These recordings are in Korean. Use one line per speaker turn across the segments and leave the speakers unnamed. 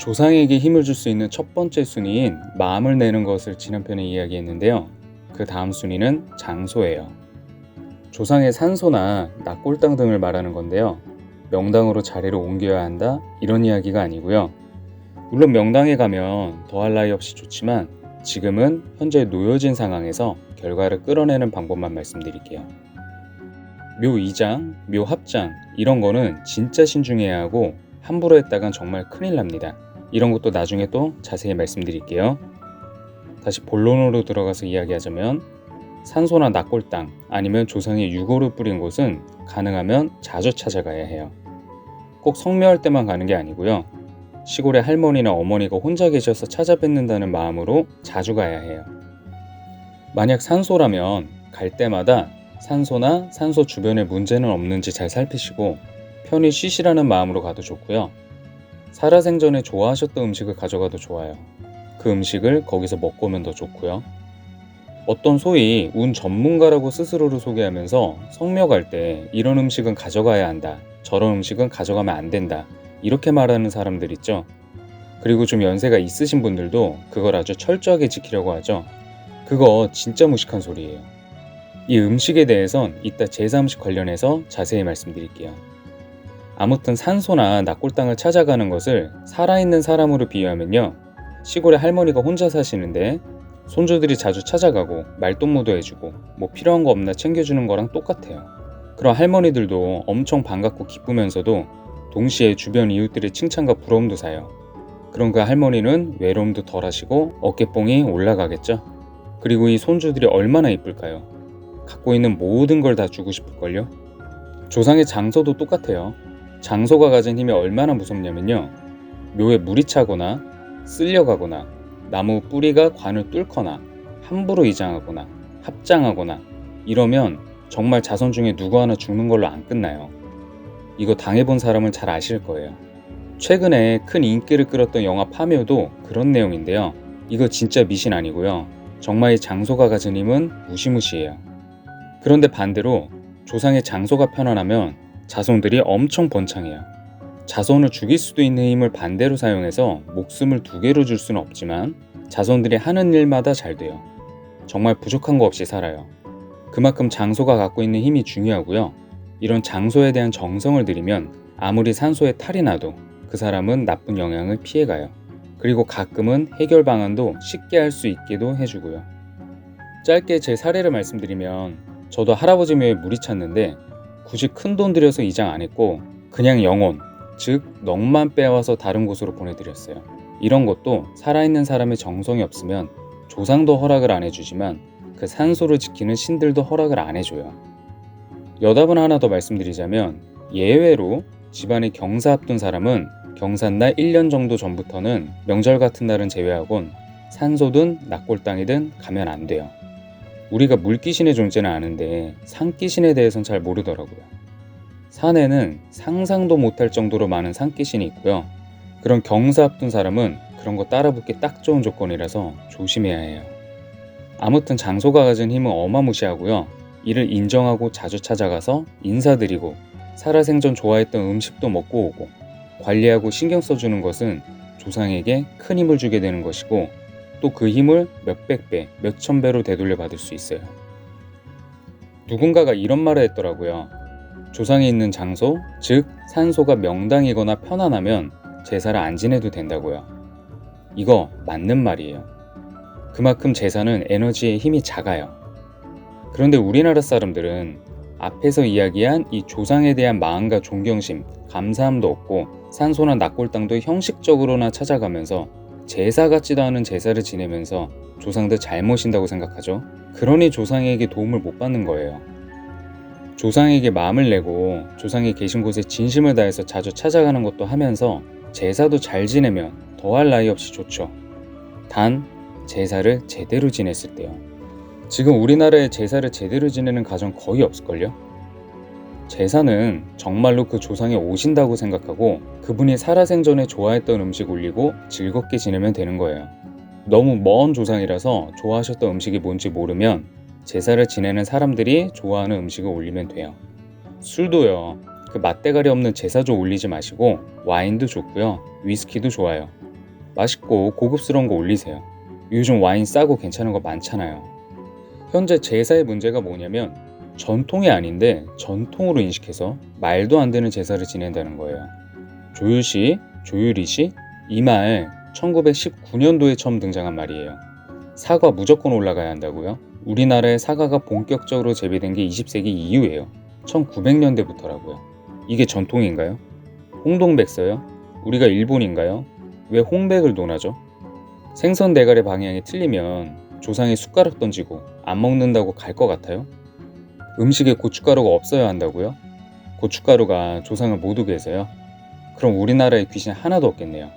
조상에게 힘을 줄 수 있는 첫 번째 순위인 마음을 내는 것을 지난 편에 이야기했는데요. 그 다음 순위는 장소예요. 조상의 산소나 낙골당 등을 말하는 건데요. 명당으로 자리를 옮겨야 한다 이런 이야기가 아니고요. 물론 명당에 가면 더할 나위 없이 좋지만 지금은 현재 놓여진 상황에서 결과를 끌어내는 방법만 말씀드릴게요. 묘 이장, 묘 합장 이런 거는 진짜 신중해야 하고 함부로 했다간 정말 큰일 납니다. 이런 것도 나중에 또 자세히 말씀드릴게요. 다시 본론으로 들어가서 이야기하자면 산소나 낙골당 아니면 조상의 유골을 뿌린 곳은 가능하면 자주 찾아가야 해요. 꼭 성묘할 때만 가는 게 아니고요. 시골에 할머니나 어머니가 혼자 계셔서 찾아뵙는다는 마음으로 자주 가야 해요. 만약 산소라면 갈 때마다 산소나 산소 주변에 문제는 없는지 잘 살피시고 편히 쉬시라는 마음으로 가도 좋고요. 살아생전에 좋아하셨던 음식을 가져가도 좋아요. 그 음식을 거기서 먹고 오면 더 좋고요. 어떤 소위 운 전문가라고 스스로를 소개하면서 성묘 갈 때 이런 음식은 가져가야 한다, 저런 음식은 가져가면 안 된다 이렇게 말하는 사람들 있죠. 그리고 좀 연세가 있으신 분들도 그걸 아주 철저하게 지키려고 하죠. 그거 진짜 무식한 소리예요. 이 음식에 대해선 이따 제사 음식 관련해서 자세히 말씀드릴게요. 아무튼 산소나 낙골당을 찾아가는 것을 살아있는 사람으로 비유하면요. 시골에 할머니가 혼자 사시는데 손주들이 자주 찾아가고 말동무도 해주고 뭐 필요한 거 없나 챙겨주는 거랑 똑같아요. 그런 할머니들도 엄청 반갑고 기쁘면서도 동시에 주변 이웃들의 칭찬과 부러움도 사요. 그럼 그 할머니는 외로움도 덜 하시고 어깨뽕이 올라가겠죠. 그리고 이 손주들이 얼마나 이쁠까요? 갖고 있는 모든 걸 다 주고 싶을걸요? 조상의 장소도 똑같아요. 장소가 가진 힘이 얼마나 무섭냐면요. 묘에 물이 차거나 쓸려가거나 나무 뿌리가 관을 뚫거나 함부로 이장하거나 합장하거나 이러면 정말 자손 중에 누구 하나 죽는 걸로 안 끝나요. 이거 당해본 사람은 잘 아실 거예요. 최근에 큰 인기를 끌었던 영화 파묘도 그런 내용인데요. 이거 진짜 미신 아니고요. 정말 이 장소가 가진 힘은 무시무시해요. 그런데 반대로 조상의 장소가 편안하면 자손들이 엄청 번창해요. 자손을 죽일 수도 있는 힘을 반대로 사용해서 목숨을 두 개로 줄 수는 없지만 자손들이 하는 일마다 잘 돼요. 정말 부족한 거 없이 살아요. 그만큼 장소가 갖고 있는 힘이 중요하고요. 이런 장소에 대한 정성을 들이면 아무리 산소에 탈이 나도 그 사람은 나쁜 영향을 피해가요. 그리고 가끔은 해결 방안도 쉽게 할 수 있게도 해주고요. 짧게 제 사례를 말씀드리면 저도 할아버지 묘에 물이 찼는데 굳이 큰 돈 들여서 이장 안 했고 그냥 영혼, 즉 넋만 빼와서 다른 곳으로 보내드렸어요. 이런 것도 살아있는 사람의 정성이 없으면 조상도 허락을 안 해주지만 그 산소를 지키는 신들도 허락을 안 해줘요. 여담은 하나 더 말씀드리자면 예외로 집안에 경사 앞둔 사람은 경사날 1년 정도 전부터는 명절 같은 날은 제외하곤 산소든 낙골당이든 가면 안 돼요. 우리가 물귀신의 존재는 아는데 산귀신에 대해서는 잘 모르더라고요. 산에는 상상도 못할 정도로 많은 산귀신이 있고요. 그런 경사 앞둔 사람은 그런 거 따라붙기 딱 좋은 조건이라서 조심해야 해요. 아무튼 장소가 가진 힘은 어마무시하고요. 이를 인정하고 자주 찾아가서 인사드리고 살아생전 좋아했던 음식도 먹고 오고 관리하고 신경 써주는 것은 조상에게 큰 힘을 주게 되는 것이고 또 그 힘을 몇백 배, 몇천 배로 되돌려 받을 수 있어요. 누군가가 이런 말을 했더라고요. 조상이 있는 장소, 즉 산소가 명당이거나 편안하면 제사를 안 지내도 된다고요. 이거 맞는 말이에요. 그만큼 제사는 에너지의 힘이 작아요. 그런데 우리나라 사람들은 앞에서 이야기한 이 조상에 대한 마음과 존경심, 감사함도 없고 산소나 낙골당도 형식적으로나 찾아가면서 제사 같지도 않은 제사를 지내면서 조상들 잘 모신다고 생각하죠. 그러니 조상에게 도움을 못 받는 거예요. 조상에게 마음을 내고 조상이 계신 곳에 진심을 다해서 자주 찾아가는 것도 하면서 제사도 잘 지내면 더할 나위 없이 좋죠. 단 제사를 제대로 지냈을 때요. 지금 우리나라에 제사를 제대로 지내는 가정 거의 없을걸요? 제사는 정말로 그 조상이 오신다고 생각하고 그분이 살아생전에 좋아했던 음식 올리고 즐겁게 지내면 되는 거예요. 너무 먼 조상이라서 좋아하셨던 음식이 뭔지 모르면 제사를 지내는 사람들이 좋아하는 음식을 올리면 돼요. 술도요. 그 맛대가리 없는 제사조 올리지 마시고 와인도 좋고요. 위스키도 좋아요. 맛있고 고급스러운 거 올리세요. 요즘 와인 싸고 괜찮은 거 많잖아요. 현재 제사의 문제가 뭐냐면 전통이 아닌데 전통으로 인식해서 말도 안 되는 제사를 지낸다는 거예요. 조율시, 조율이시, 이 말 1919년도에 처음 등장한 말이에요. 사과 무조건 올라가야 한다고요? 우리나라에 사과가 본격적으로 재배된 게 20세기 이후예요. 1900년대부터라고요. 이게 전통인가요? 홍동백서요? 우리가 일본인가요? 왜 홍백을 논하죠? 생선 대가리 방향이 틀리면 조상이 숟가락 던지고 안 먹는다고 갈 것 같아요? 음식에 고춧가루가 없어야 한다고요? 고춧가루가 조상을 못 오게 해서요? 그럼 우리나라에 귀신 하나도 없겠네요.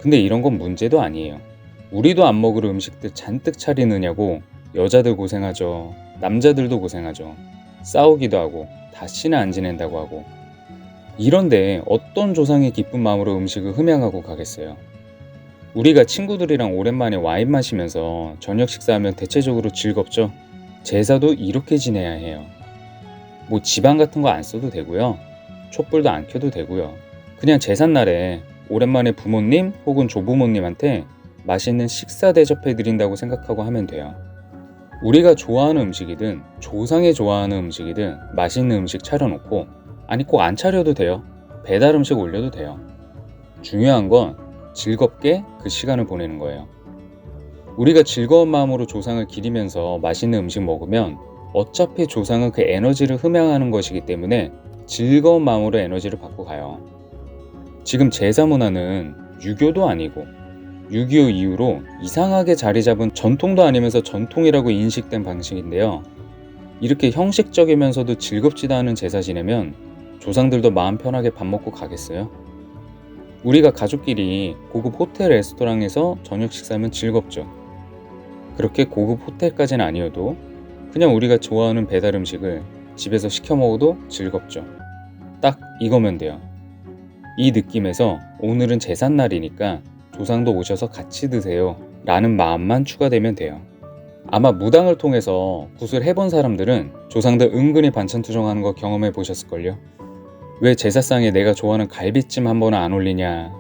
근데 이런 건 문제도 아니에요. 우리도 안 먹을 음식들 잔뜩 차리느냐고 여자들 고생하죠. 남자들도 고생하죠. 싸우기도 하고 다시는 안 지낸다고 하고. 이런데 어떤 조상이 기쁜 마음으로 음식을 흠양하고 가겠어요. 우리가 친구들이랑 오랜만에 와인 마시면서 저녁 식사하면 대체적으로 즐겁죠. 제사도 이렇게 지내야 해요. 뭐 지방 같은 거 안 써도 되고요. 촛불도 안 켜도 되고요. 그냥 제삿날에 오랜만에 부모님 혹은 조부모님한테 맛있는 식사 대접해 드린다고 생각하고 하면 돼요. 우리가 좋아하는 음식이든 조상이 좋아하는 음식이든 맛있는 음식 차려놓고, 아니 꼭 안 차려도 돼요. 배달 음식 올려도 돼요. 중요한 건 즐겁게 그 시간을 보내는 거예요. 우리가 즐거운 마음으로 조상을 기리면서 맛있는 음식 먹으면 어차피 조상은 그 에너지를 흠양하는 것이기 때문에 즐거운 마음으로 에너지를 받고 가요. 지금 제사 문화는 유교도 아니고 6.25 이후로 이상하게 자리 잡은 전통도 아니면서 전통이라고 인식된 방식인데요. 이렇게 형식적이면서도 즐겁지도 않은 제사 지내면 조상들도 마음 편하게 밥 먹고 가겠어요? 우리가 가족끼리 고급 호텔 레스토랑에서 저녁 식사하면 즐겁죠. 그렇게 고급 호텔까지는 아니어도 그냥 우리가 좋아하는 배달 음식을 집에서 시켜 먹어도 즐겁죠. 딱 이거면 돼요. 이 느낌에서 오늘은 제삿날이니까 조상도 오셔서 같이 드세요 라는 마음만 추가되면 돼요. 아마 무당을 통해서 굿을 해본 사람들은 조상들 은근히 반찬 투정하는 거 경험해 보셨을걸요. 왜 제사상에 내가 좋아하는 갈비찜 한 번은 안 올리냐,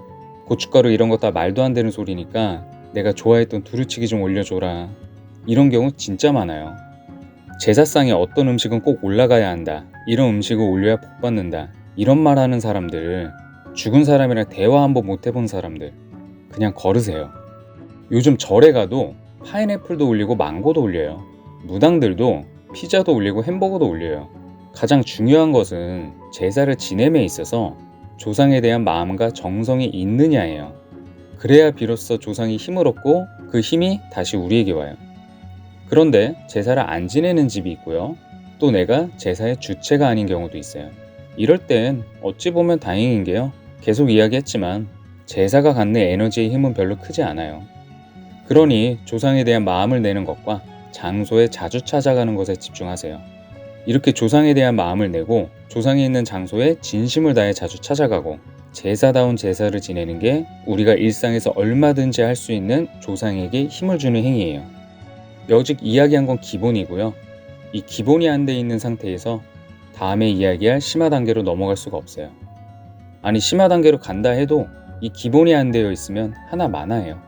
고춧가루 이런 거 다 말도 안 되는 소리니까 내가 좋아했던 두루치기 좀 올려줘라, 이런 경우 진짜 많아요. 제사상에 어떤 음식은 꼭 올라가야 한다, 이런 음식을 올려야 복 받는다, 이런 말 하는 사람들, 죽은 사람이랑 대화 한번 못 해본 사람들, 그냥 걸으세요. 요즘 절에 가도 파인애플도 올리고 망고도 올려요. 무당들도 피자도 올리고 햄버거도 올려요. 가장 중요한 것은 제사를 지냄에 있어서 조상에 대한 마음과 정성이 있느냐예요. 그래야 비로소 조상이 힘을 얻고 그 힘이 다시 우리에게 와요. 그런데 제사를 안 지내는 집이 있고요. 또 내가 제사의 주체가 아닌 경우도 있어요. 이럴 땐 어찌 보면 다행인 게요. 계속 이야기했지만 제사가 갖는 에너지의 힘은 별로 크지 않아요. 그러니 조상에 대한 마음을 내는 것과 장소에 자주 찾아가는 것에 집중하세요. 이렇게 조상에 대한 마음을 내고 조상이 있는 장소에 진심을 다해 자주 찾아가고 제사다운 제사를 지내는 게 우리가 일상에서 얼마든지 할 수 있는 조상에게 힘을 주는 행위예요. 여직 이야기한 건 기본이고요. 이 기본이 안 돼 있는 상태에서 다음에 이야기할 심화 단계로 넘어갈 수가 없어요. 아니 심화 단계로 간다 해도 이 기본이 안 되어 있으면 하나 많아요.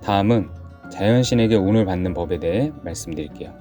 다음은 자연신에게 운을 받는 법에 대해 말씀드릴게요.